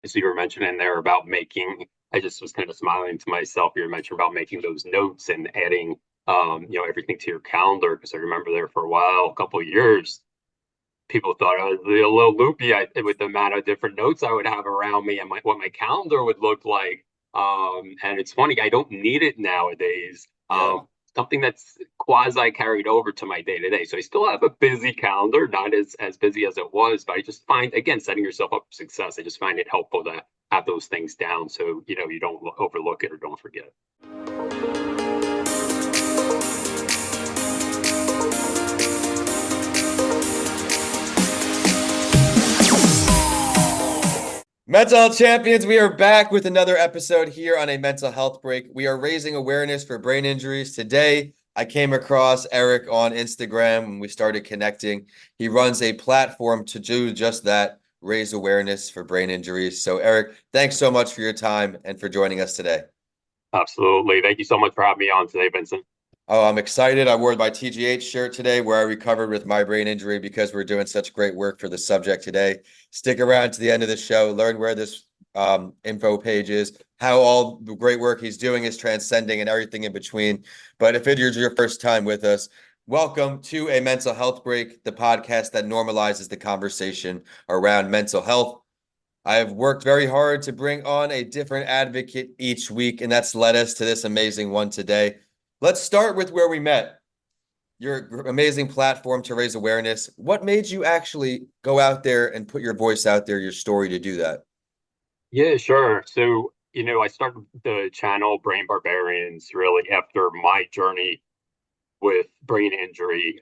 So you were mentioning there about making, I just was kind of smiling to myself. You were mentioning about making those notes and adding, everything to your calendar. Because I remember there for a while, a couple of years, people thought I was a little loopy with the amount of different notes I would have around me and what my calendar would look like. And it's funny, I don't need it nowadays. Yeah. Something that's quasi carried over to my day to day. So I still have a busy calendar, not as busy as it was, but I just find, again, setting yourself up for success. I just find it helpful to have those things down so you don't overlook it or don't forget. Mental health champions, we are back with another episode here on a mental health break. We are raising awareness for brain injuries. Today, I came across Eric on Instagram and we started connecting. He runs a platform to do just that, raise awareness for brain injuries. So, Eric, thanks so much for your time and for joining us today. Absolutely. Thank you so much for having me on today, Vincent. Oh, I'm excited. I wore my TGH shirt today where I recovered with my brain injury because we're doing such great work for the subject today. Stick around to the end of the show, learn where this info page is, how all the great work he's doing is transcending and everything in between. But if it is your first time with us, welcome to a mental health break, the podcast that normalizes the conversation around mental health. I have worked very hard to bring on a different advocate each week, and that's led us to this amazing one today. Let's start with where we met. Your amazing platform to raise awareness. What made you actually go out there and put your voice out there, your story to do that? Yeah, sure. So, I started the channel Brain Barbarians really after my journey with brain injury.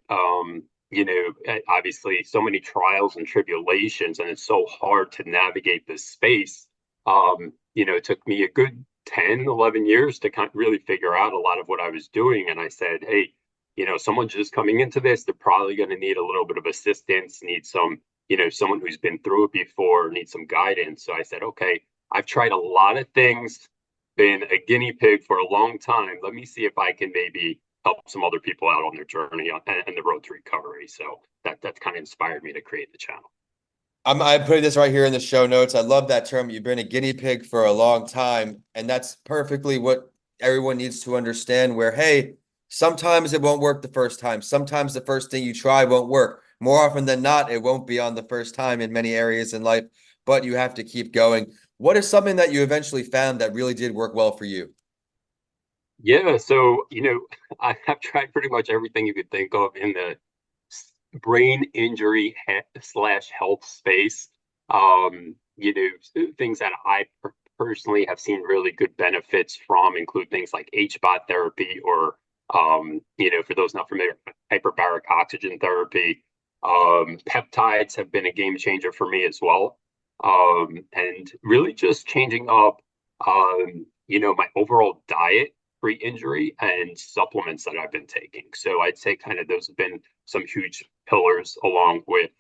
Obviously so many trials and tribulations, and it's so hard to navigate this space. It took me a good 10, 11 years to kind of really figure out a lot of what I was doing. And I said, hey, someone just coming into this, they're probably going to need a little bit of assistance, need some, someone who's been through it before, need some guidance. So I said, okay, I've tried a lot of things, been a guinea pig for a long time. Let me see if I can maybe help some other people out on their journey and the road to recovery. So that kind of inspired me to create the channel. I'm putting this right here in the show notes. I love that term. You've been a guinea pig for a long time, and that's perfectly what everyone needs to understand. Where, hey, sometimes it won't work the first time. Sometimes the first thing you try won't work. More often than not, it won't be on the first time in many areas in life, but you have to keep going. What is something that you eventually found that really did work well for you? Yeah, so I have tried pretty much everything you could think of in the brain injury slash health space. Things that I personally have seen really good benefits from include things like HBOT therapy or, for those not familiar, hyperbaric oxygen therapy. Peptides have been a game changer for me as well. And really just changing up, my overall diet pre-injury and supplements that I've been taking. So I'd say kind of those have been some huge pillars along with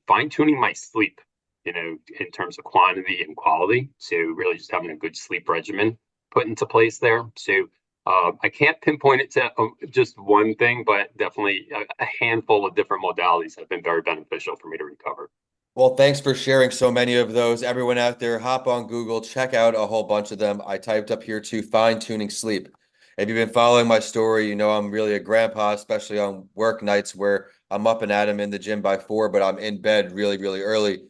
fine-tuning my sleep, in terms of quantity and quality. So really just having a good sleep regimen put into place there. So I can't pinpoint it to just one thing, but definitely a handful of different modalities have been very beneficial for me to recover. Well, thanks for sharing so many of those. Everyone out there, hop on Google, check out a whole bunch of them. I typed up here too, fine-tuning sleep. If you've been following my story, you know I'm really a grandpa, especially on work nights where I'm up and at 'em in the gym by 4, but I'm in bed really, really early.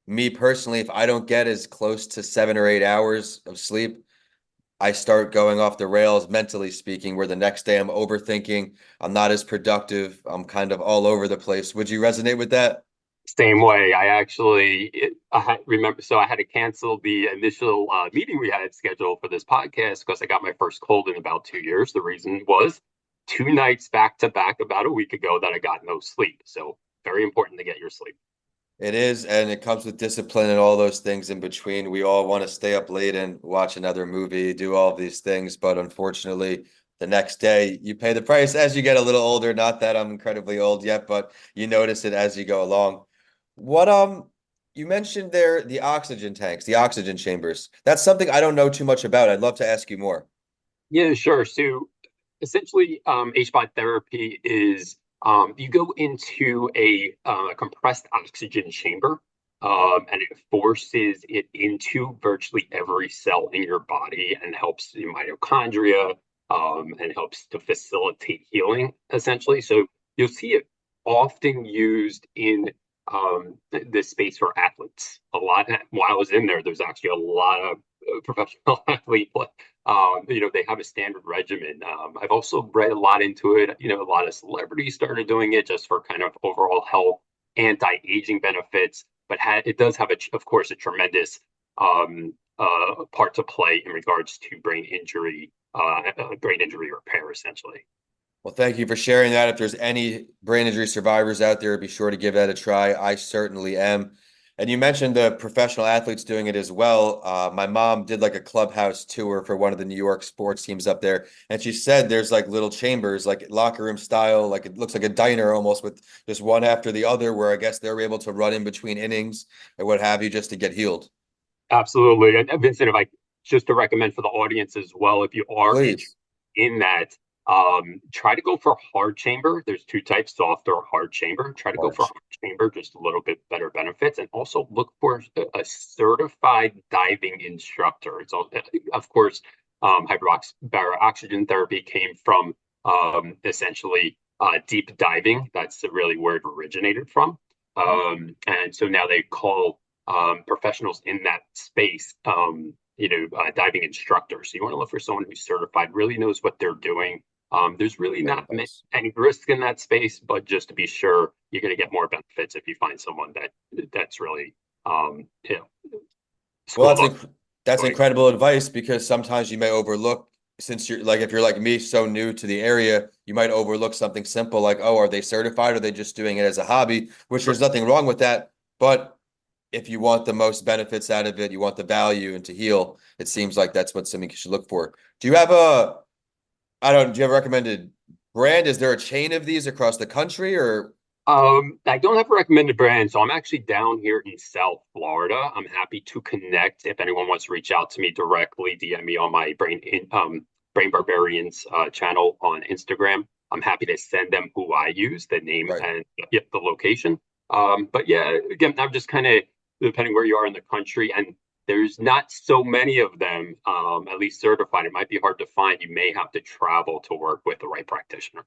Me personally, if I don't get as close to 7 or 8 hours of sleep, I start going off the rails, mentally speaking, where the next day I'm overthinking, I'm not as productive, I'm kind of all over the place. Would you resonate with that? Same way. Remember, so I had to cancel the initial meeting we had scheduled for this podcast because I got my first cold in about 2 years. The reason was 2 nights back to back about a week ago that I got no sleep. So very important to get your sleep. It is, and it comes with discipline and all those things in between. We all want to stay up late and watch another movie, do all these things, but unfortunately, the next day you pay the price as you get a little older. Not that I'm incredibly old yet, but you notice it as you go along. What you mentioned there the oxygen tanks, the oxygen chambers. That's something I don't know too much about. I'd love to ask you more. Yeah, sure. So essentially, HBOT therapy is you go into a compressed oxygen chamber. and it forces it into virtually every cell in your body and helps the mitochondria, and helps to facilitate healing, essentially. So you'll see it often used in the space for athletes. A lot. While I was in there, there's actually a lot of professional athletes. They have a standard regimen. I've also read a lot into it. A lot of celebrities started doing it just for kind of overall health, anti-aging benefits, but it does have, of course, a tremendous part to play in regards to brain injury repair, essentially. Well, thank you for sharing that. If there's any brain injury survivors out there, be sure to give that a try. I certainly am. And you mentioned the professional athletes doing it as well. My mom did like a clubhouse tour for one of the New York sports teams up there, and she said there's like little chambers, like locker room style, like it looks like a diner almost, with just one after the other, where I guess they're able to run in between innings and what have you just to get healed. Absolutely. And Vincent, if I just to recommend for the audience as well, if you are Please. in that, try to go for hard chamber. There's two types, soft or hard chamber. Try to go for March. hard chamber, just a little bit better benefits. And also look for a certified diving instructor. It's all, of course, hyperoxyl oxygen therapy came from essentially deep diving. That's really where it originated from. And so now they call professionals in that space, diving instructors. So you want to look for someone who's certified, really knows what they're doing. There's really Great not advice. any risk in that space, but just to be sure, you're going to get more benefits if you find someone that's really, you know, Well, schooled up. that's incredible advice, because sometimes you may overlook, since you're like, if you're like me, so new to the area, you might overlook something simple like, oh, are they certified? Or are they just doing it as a hobby? Which there's nothing wrong with that. But if you want the most benefits out of it, you want the value and to heal, it seems like that's what something you should look for. Do you have do you have a recommended brand? Is there a chain of these across the country, or? I don't have a recommended brand, so I'm actually down here in South Florida. I'm happy to connect if anyone wants to reach out to me directly, DM me on my Brain Barbarians channel on Instagram. I'm happy to send them who I use, the name Right. and the location. But yeah, again, I'm just kind of depending where you are in the country, and there's not so many of them, at least certified. It might be hard to find. You may have to travel to work with the right practitioner.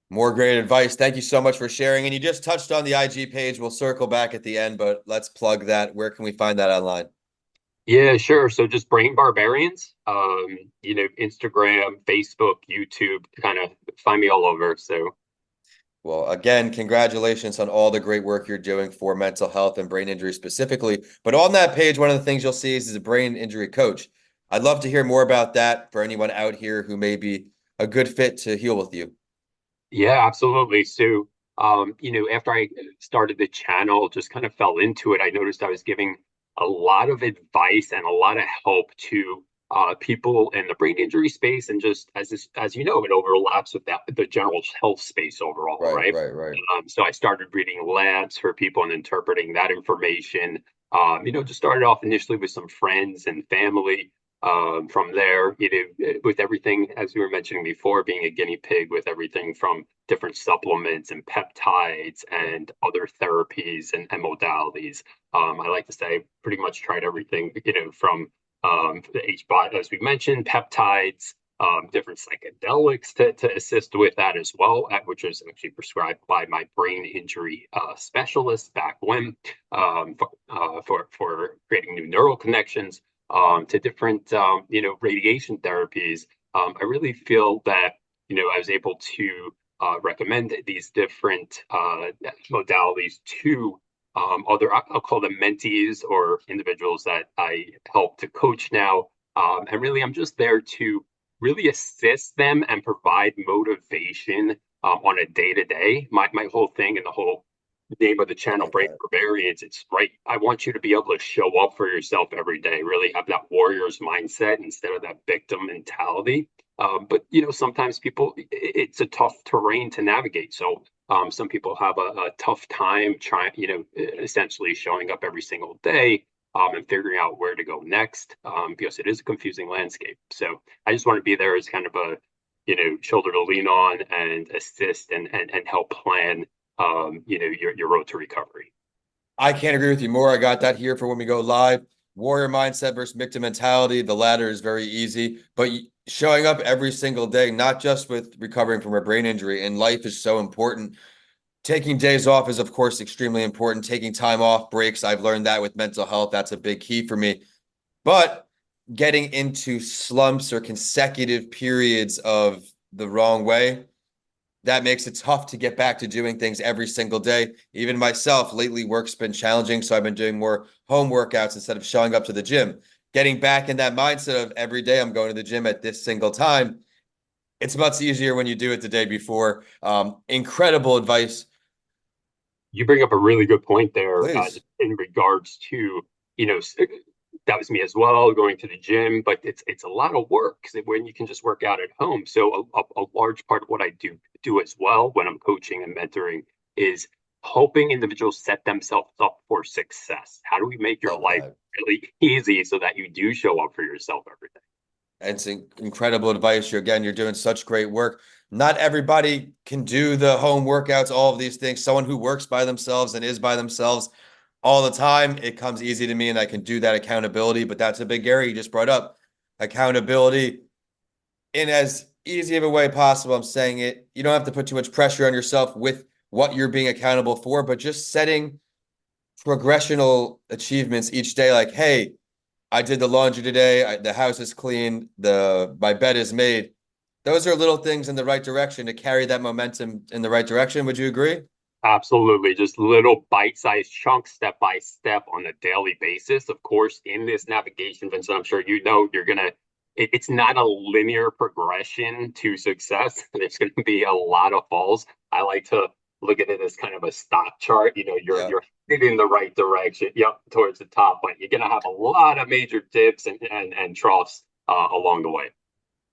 More great advice. Thank you so much for sharing. And you just touched on the IG page. We'll circle back at the end, but let's plug that. Where can we find that online? Yeah, sure. So just Brain Barbarians, Instagram, Facebook, YouTube, kind of find me all over. So Well, again, congratulations on all the great work you're doing for mental health and brain injury specifically. But on that page, one of the things you'll see is a brain injury coach. I'd love to hear more about that for anyone out here who may be a good fit to heal with you. yeah, absolutely. So, after I started the channel, just kind of fell into it. I noticed I was giving a lot of advice and a lot of help to people in the brain injury space, and just as you know, it overlaps with the general health space overall, Right, right? right, right. So I started reading labs for people and interpreting that information. Just started off initially with some friends and family. From there, with everything, as we were mentioning before, being a guinea pig with everything from different supplements and peptides and other therapies and modalities. I like to say I pretty much tried everything, from the HBOT, as we mentioned, peptides, different psychedelics to assist with that as well, which was actually prescribed by my brain injury specialist back when, for creating new neural connections, to different radiation therapies. I really feel that I was able to recommend these different modalities to other, I'll call them mentees or individuals that I help to coach now. And really, I'm just there to really assist them and provide motivation on a day to day. My whole thing and the whole name of the I channel, like Break that. Barbarians, it's right. I want you to be able to show up for yourself every day, really have that warrior's mindset instead of that victim mentality. But sometimes people, it's a tough terrain to navigate. So some people have a tough time trying, essentially showing up every single day, and figuring out where to go next, because it is a confusing landscape. So I just want to be there as kind of a, shoulder to lean on and assist and help plan, your road to recovery. I can't agree with you more. I got that here for when we go live. Warrior mindset versus victim mentality. The latter is very easy, but showing up every single day, not just with recovering from a brain injury, and life is so important. Taking days off is, of course, extremely important. Taking time off, breaks. I've learned that with mental health. That's a big key for me. But getting into slumps or consecutive periods of the wrong way, that makes it tough to get back to doing things every single day. Even myself, lately work's been challenging, so I've been doing more home workouts instead of showing up to the gym. Getting back in that mindset of every day I'm going to the gym at this single time, it's much easier when you do it the day before. Incredible advice. You bring up a really good point there, Please. in regards to, you know, that was me as well, going to the gym, but it's a lot of work when you can just work out at home. So a large part of what I do as well when I'm coaching and mentoring is helping individuals set themselves up for success. How do we make your Love life that. really easy so that you do show up for yourself every day? It's incredible advice. You're doing such great work. Not everybody can do the home workouts, all of these things. Someone who works by themselves and is by themselves all the time, it comes easy to me and I can do that accountability. But that's a big area you just brought up. Accountability in as easy of a way possible. I'm saying it. You don't have to put too much pressure on yourself with what you're being accountable for, but just setting progressional achievements each day. Like, hey, I did the laundry today. The house is clean. My bed is made. Those are little things in the right direction to carry that momentum in the right direction. Would you agree? Absolutely. Just little bite-sized chunks, step by step on a daily basis. Of course, in this navigation, Vincent, I'm sure you know it's not a linear progression to success. There's gonna be a lot of falls. I like to look at it as kind of a stock chart. You know, Yeah. you're headed in the right direction, yep, towards the top, but you're gonna have a lot of major dips and troughs along the way.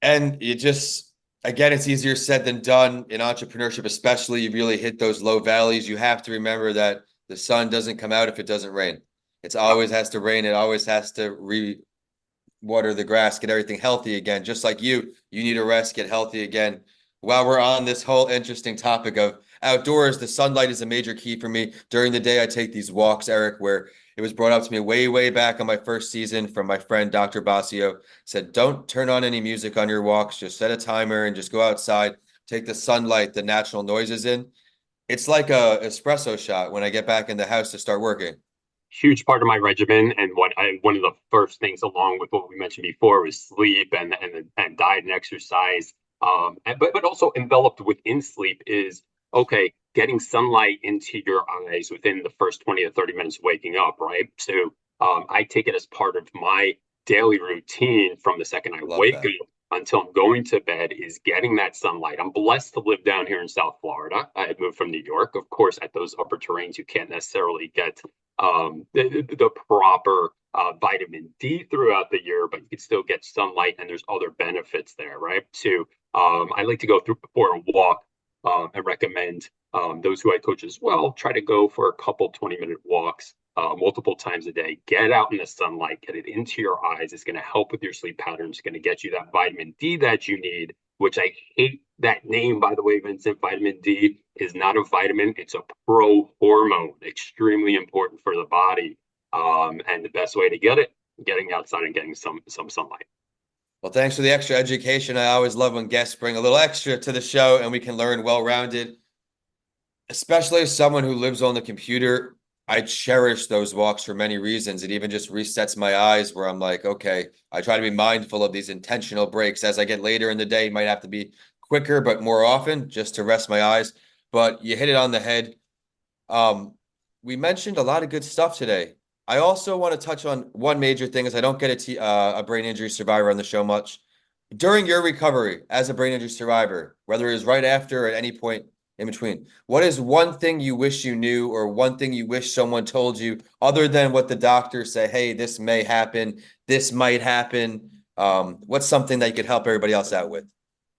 And you just, again, it's easier said than done in entrepreneurship, especially. You really hit those low valleys. You have to remember that the sun doesn't come out if it doesn't rain. It's always has to rain. It always has to water the grass, get everything healthy again. Just like you need a rest, get healthy again. While we're on this whole interesting topic of outdoors, the sunlight is a major key for me. During the day, I take these walks, Eric, where it was brought up to me way, way back on my first season from my friend Dr. Basio. Said, don't turn on any music on your walks. Just set a timer and just go outside, take the sunlight, the natural noises in. It's like a espresso shot when I get back in the house to start working. Huge part of my regimen, and one of the first things along with what we mentioned before was sleep and diet and exercise, but also enveloped within sleep is okay, getting sunlight into your eyes within the first 20 to 30 minutes of waking up, right? So I take it as part of my daily routine from the second I Love wake that. up until I'm going to bed is getting that sunlight. I'm blessed to live down here in South Florida. I had moved from New York. Of course, at those upper terrains, you can't necessarily get the proper vitamin D throughout the year, but you can still get sunlight and there's other benefits there, right? So I like to go through for a walk and recommend those who I coach as well try to go for a couple 20-minute walks multiple times a day. Get out in the sunlight, get it into your eyes. It's going to help with your sleep patterns. It's going to get you that vitamin D that you need, which I hate that name, by the way, Vincent. Vitamin D is not a vitamin, it's a pro hormone, extremely important for the body. And the best way to get it, getting outside and getting some sunlight. Well, thanks for the extra education. I always love when guests bring a little extra to the show and we can learn well-rounded, especially as someone who lives on the computer. I cherish those walks for many reasons. It even just resets my eyes where I'm like, okay, I try to be mindful of these intentional breaks. As I get later in the day, might have to be quicker, but more often just to rest my eyes. But you hit it on the head. Um, we mentioned a lot of good stuff today. I also want to touch on one major thing is I don't get a brain injury survivor on the show much. During your recovery as a brain injury survivor, whether it was right after or at any point in between, what is one thing you wish you knew or one thing you wish someone told you other than what the doctors say, hey, this may happen, this might happen? What's something that you could help everybody else out with?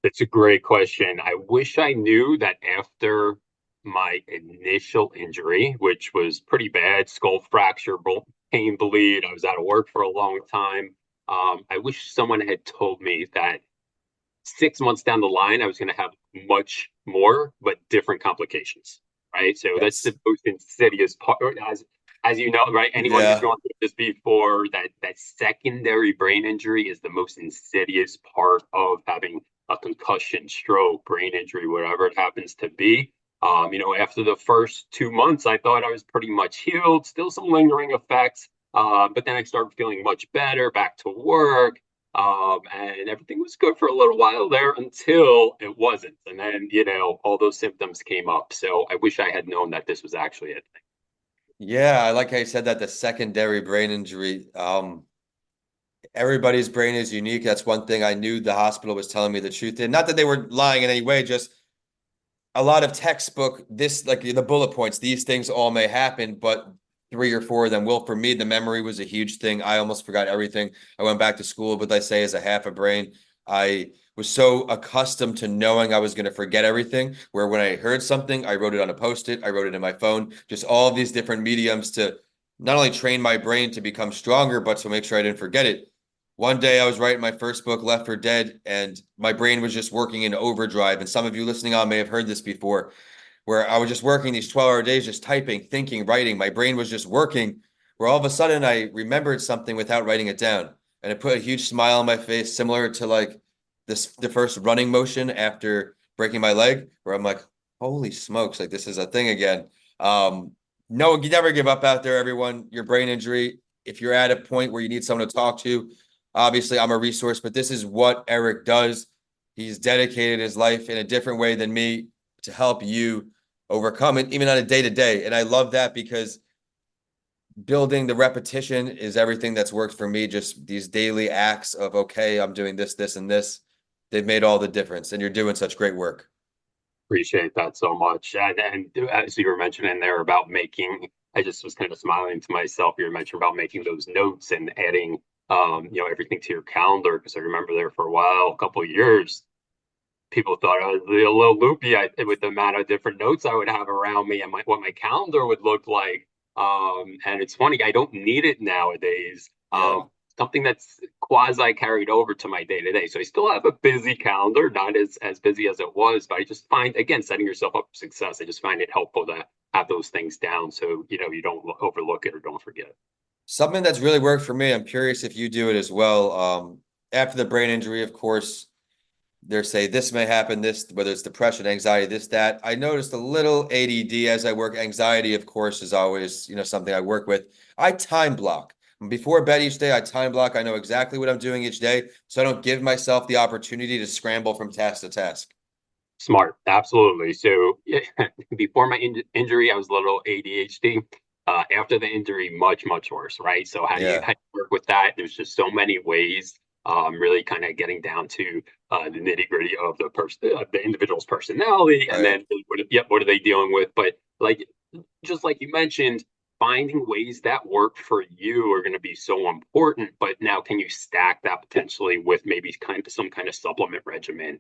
It's a great question. I wish I knew that after my initial injury, which was pretty bad, skull fracture, pain, bleed, I was out of work for a long time. I wish someone had told me that 6 months down the line, I was going to have much more, but different complications. Right. So that's Yes. the most insidious part. as you know, right? Anyone who's Yeah. gone through this before, that secondary brain injury is the most insidious part of having a concussion, stroke, brain injury, whatever it happens to be. After the first 2 months, I thought I was pretty much healed, still some lingering effects. But then I started feeling much better, back to work. And everything was good for a little while there until it wasn't. And then, all those symptoms came up. So I wish I had known that this was actually it. Yeah, I like how you said that the secondary brain injury. Everybody's brain is unique. That's one thing I knew the hospital was telling me the truth in. Not that they were lying in any way, just a lot of textbook, this like the bullet points, these things all may happen, but three or four of them will. For me, the memory was a huge thing. I almost forgot everything. I went back to school, but I say as a half a brain. I was so accustomed to knowing I was going to forget everything, where when I heard something, I wrote it on a post-it, I wrote it in my phone, just all of these different mediums to not only train my brain to become stronger, but to make sure I didn't forget it. One day I was writing my first book, Left for Dead, and my brain was just working in overdrive. And some of you listening on may have heard this before, where I was just working these 12-hour days, just typing, thinking, writing. My brain was just working, where all of a sudden I remembered something without writing it down. And it put a huge smile on my face, similar to like the first running motion after breaking my leg, where I'm like, holy smokes, like this is a thing again. No, you never give up out there, everyone. Your brain injury, if you're at a point where you need someone to talk to, obviously I'm a resource, but this is what Eric does. He's dedicated his life in a different way than me to help you overcome it, even on a day to day. And I love that because building the repetition is everything that's worked for me. Just these daily acts of, okay, I'm doing this, this, and this. They've made all the difference. And you're doing such great work. Appreciate that so much. And as you were mentioning there about making, I just was kind of smiling to myself. You were mentioning about making those notes and adding, everything to your calendar. Because I remember there for a while, a couple of years, people thought I was a little loopy with the amount of different notes I would have around me and what my calendar would look like. And it's funny, I don't need it nowadays. Yeah. Something that's quasi carried over to my day to day. So I still have a busy calendar, not as busy as it was, but I just find, again, setting yourself up for success. I just find it helpful to have those things down so you don't overlook it or don't forget it. Something that's really worked for me, I'm curious if you do it as well. After the brain injury, of course, they say this may happen, this, whether it's depression, anxiety, this, that. I noticed a little ADD as I work. Anxiety, of course, is always, something I work with. I time block. Before bed each day, I time block. I know exactly what I'm doing each day, so I don't give myself the opportunity to scramble from task to task. Smart, absolutely. So yeah, before my injury, I was a little ADHD. After the injury, much, much worse, right? So Yeah, how do you work with that? There's just so many ways. Really kind of getting down to the nitty gritty of the individual's personality, and right. then what are they dealing with? But like just like you mentioned, finding ways that work for you are going to be so important. But now, can you stack that potentially with maybe some kind of supplement regimen?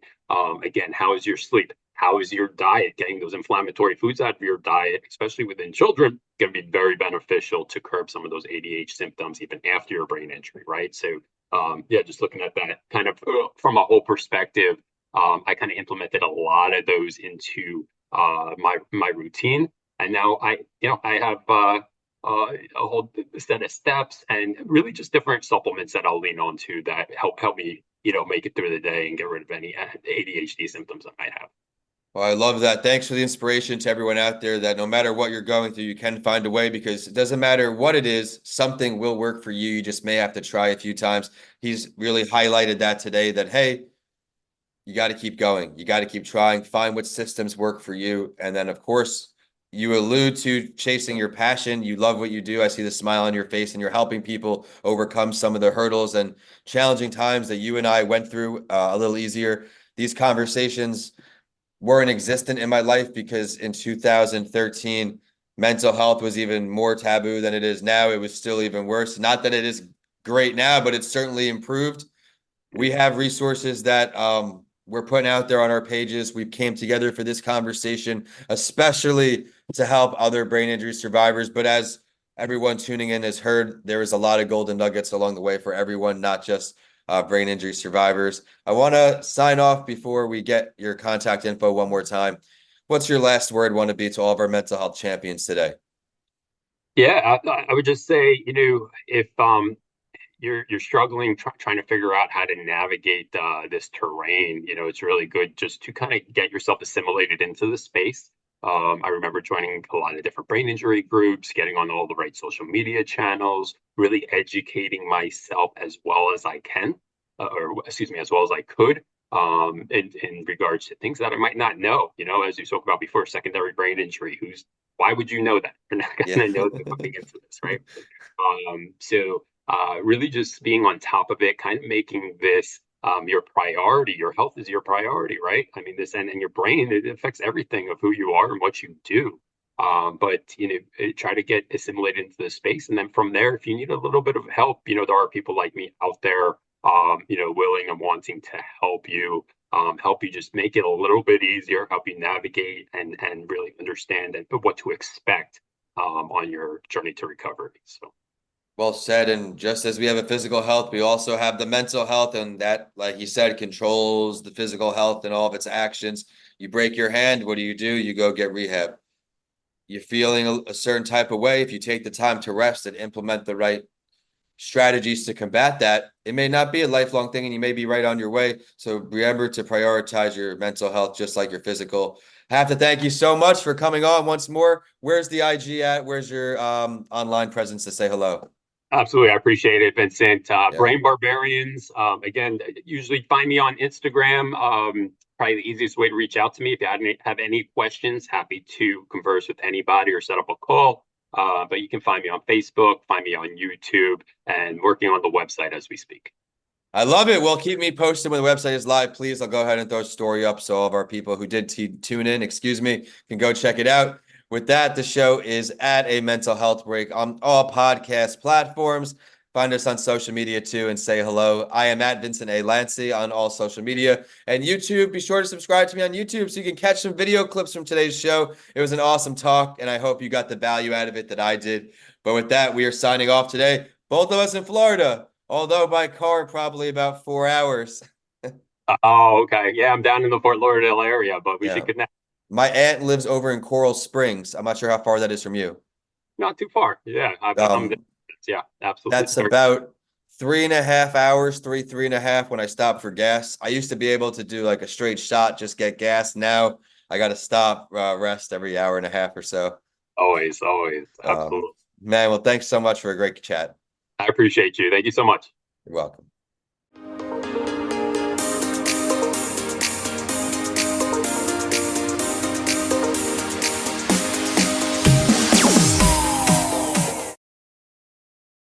Again, how is your sleep? How is your diet? Getting those inflammatory foods out of your diet, especially within children, going to be very beneficial to curb some of those ADH symptoms even after your brain injury, right? So, yeah, just looking at that kind of from a whole perspective, I kind of implemented a lot of those into my routine, and now I have a whole set of steps and really just different supplements that I'll lean on to that help me make it through the day and get rid of any ADHD symptoms I might have. Well, I love that. Thanks for the inspiration to everyone out there that no matter what you're going through, you can find a way because it doesn't matter what it is, something will work for you. You just may have to try a few times. He's really highlighted that today that, hey, you got to keep going. You got to keep trying, find what systems work for you. And then, of course, you allude to chasing your passion. You love what you do. I see the smile on your face, and you're helping people overcome some of the hurdles and challenging times that you and I went through a little easier. These conversations weren't existent in my life because in 2013, mental health was even more taboo than it is now. It was still even worse. Not that it is great now, but it's certainly improved. We have resources that we're putting out there on our pages. We came together for this conversation, especially to help other brain injury survivors. But as everyone tuning in has heard, there is a lot of golden nuggets along the way for everyone, not just brain injury survivors. I want to sign off before we get your contact info one more time. What's your last word want to be to all of our mental health champions today? Yeah, I would just say, if you're struggling trying to figure out how to navigate this terrain, it's really good just to kind of get yourself assimilated into the space. I remember joining a lot of different brain injury groups, getting on all the right social media channels, really educating myself as well as I can, or excuse me, as well as I could, in regards to things that I might not know. As you spoke about before, secondary brain injury. Why would you know that? You're not Yeah. going to know that coming into this, right? So really just being on top of it, kind of making this your priority. Your health is your priority, right? I mean, and your brain, it affects everything of who you are and what you do. But try to get assimilated into the space, and then from there, if you need a little bit of help, there are people like me out there, willing and wanting to help you just make it a little bit easier, help you navigate and really understand and what to expect on your journey to recovery. So. Well said. And just as we have a physical health, we also have the mental health, and that, like you said, controls the physical health and all of its actions. You break your hand, what do? You go get rehab. You're feeling a certain type of way. If you take the time to rest and implement the right strategies to combat that, it may not be a lifelong thing and you may be right on your way. So remember to prioritize your mental health just like your physical. I have to thank you so much for coming on once more. Where's the IG at? Where's your online presence to say hello? Absolutely. I appreciate it, Vincent. Yeah. Brain Barbarians. Again, usually find me on Instagram. Probably the easiest way to reach out to me. If you have any questions, happy to converse with anybody or set up a call. But you can find me on Facebook, find me on YouTube, and working on the website as we speak. I love it. Well, keep me posted when the website is live, please. I'll go ahead and throw a story up so all of our people who did tune in, can go check it out. With that, the show is at a mental health break on all podcast platforms. Find us on social media too and say hello. I am at Vincent A. Lancy on all social media and YouTube. Be sure to subscribe to me on YouTube so you can catch some video clips from today's show. It was an awesome talk, and I hope you got the value out of it that I did. But with that, we are signing off today. Both of us in Florida. Although by car, probably about 4 hours. Oh, okay. Yeah, I'm down in the Fort Lauderdale area, but we should Yeah. connect. My aunt lives over in Coral Springs. I'm not sure how far that is from you. Not too far. Yeah, I'm there. Um, Yeah, absolutely. that's about 3.5 hours, three and a half when I stop for gas. I used to be able to do like a straight shot, just get gas. Now I got to stop, rest every hour and a half or so. Always, always. Um, Absolutely. man, well, thanks so much for a great chat. I appreciate you. Thank you so much. You're welcome.